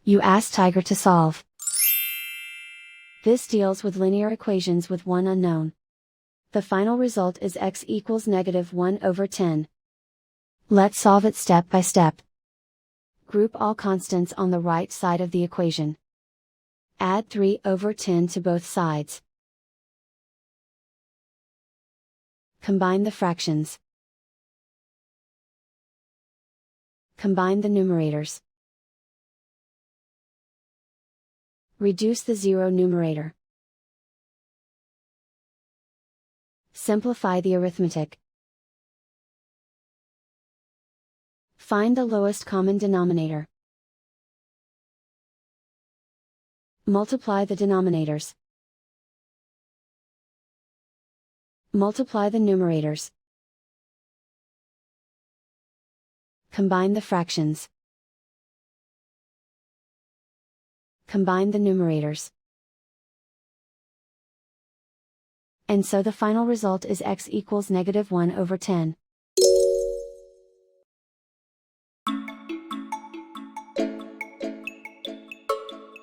You ask Tiger to solve. This deals with linear equations with one unknown. The final result is x equals -1/10. Let's solve it step by step. Group all constants on the right side of the equation. Add 3/10 to both sides. Combine the fractions. Combine the numerators. Reduce the zero numerator. Simplify the arithmetic. Find the lowest common denominator. Multiply the denominators. Multiply the numerators. Combine the fractions. Combine the numerators. And so the final result is x equals -1/10.